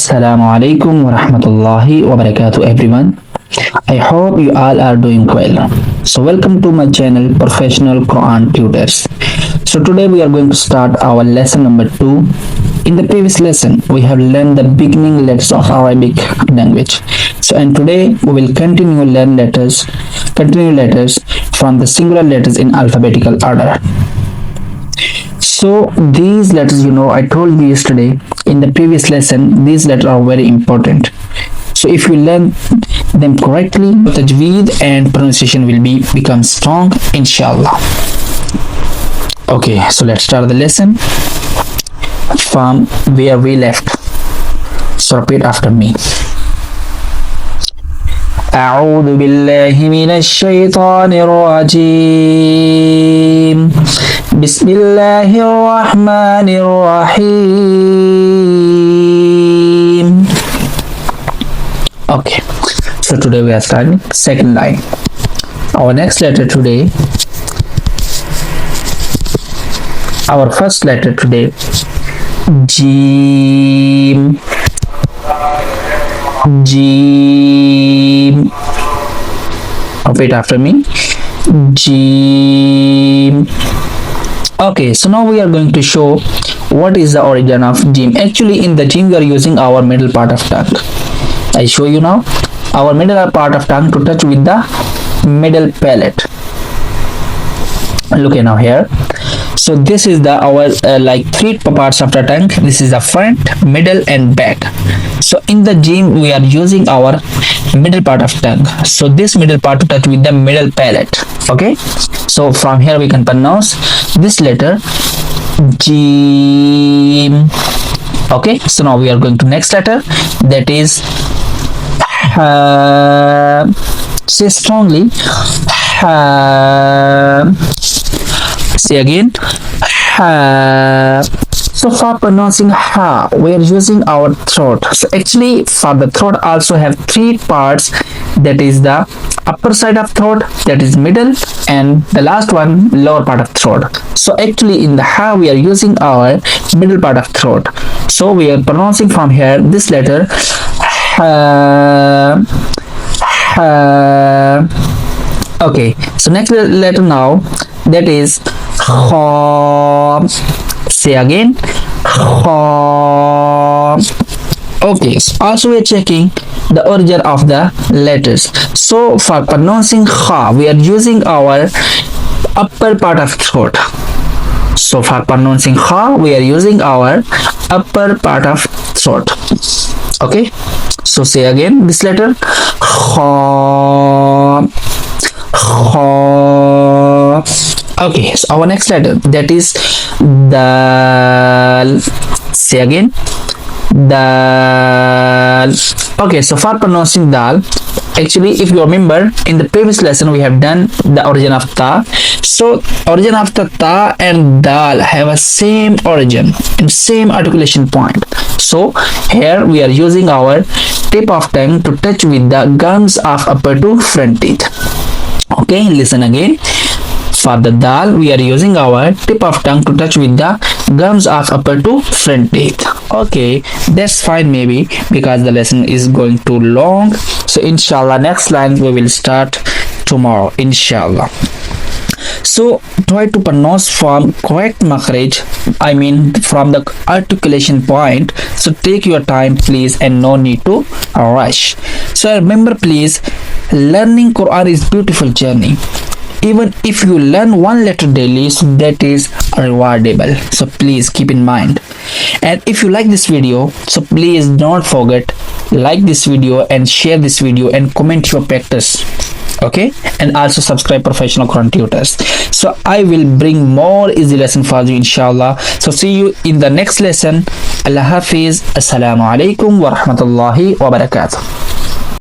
Assalamu Alaikum wa rahmatullahi wa barakatuh everyone. I hope you all are doing well. So welcome to my channel Professional Quran Tutors. So today we are going to start our lesson number 2. In the previous lesson we have learned the beginning letters of Arabic language. So and today we will continue letters from the singular letters in alphabetical order. So these letters, I told you yesterday in the previous lesson, these letters are very important. So if you learn them correctly, Tajweed and pronunciation will become strong, inshallah. Okay, so let's start the lesson from where we left. So repeat after me. أعوذ بالله من الشيطان الرجيم بسم الله الرحمن الرحيم. Okay, so today we are starting second line. Our next letter today, our first letter today, Jim. Jim. Repeat after me. Jim. Okay, so now we are going to show what is the origin of Jim. Actually, in the Jim we are using our middle part of tongue. I show you now our middle part of tongue to touch with the middle palate. Look at now here. So this is the our like three parts of the tongue. This is the front, middle and back. So in the Jim we are using our middle part of tongue. So this middle part to touch with the middle palate. Okay, so from here we can pronounce this letter Jim. Okay, so now we are going to next letter, that is Ha. Say strongly Ha. Say again Ha. So for pronouncing Ha, we are using our throat. So actually for the throat also have three parts, that is the upper side of throat, that is middle, and the last one lower part of throat. So actually in the Ha we are using our middle part of throat. So we are pronouncing from here this letter Ha. Ha. Okay, so next letter now, that is Kha. Say again Kha. Okay, so also we are checking the origin of the letters. So for pronouncing Kha we are using our upper part of throat. So for pronouncing Kha we are using our upper part of throat. Okay, so say again this letter Kha. Kha. Okay, so our next letter, that is Dal. Say again Dal. Okay, so for pronouncing Dal, actually if you remember in the previous lesson we have done the origin of Ta. So origin of the Ta and Dal have a same origin and same articulation point. So here we are using our tip of tongue to touch with the gums of upper to front teeth. Okay, listen again. For the Dal we are using our tip of tongue to touch with the gums of upper to front teeth. Okay, that's fine maybe because the lesson is going too long. So inshallah next line we will start tomorrow, inshallah. So try to pronounce from correct makhraj, I mean from the articulation point. So take your time please and no need to rush. So remember please, learning Quran is beautiful journey. Even if you learn one letter daily, so that is rewardable. So please keep in mind. And if you like this video, so please don't forget like this video and share this video and comment your practice. Okay, and also subscribe Professional Quran Tutors. So I will bring more easy lesson for you inshallah. So see you in the next lesson. Allah Hafiz. Assalamu Alaikum wa rahmatullahi wa barakatuh.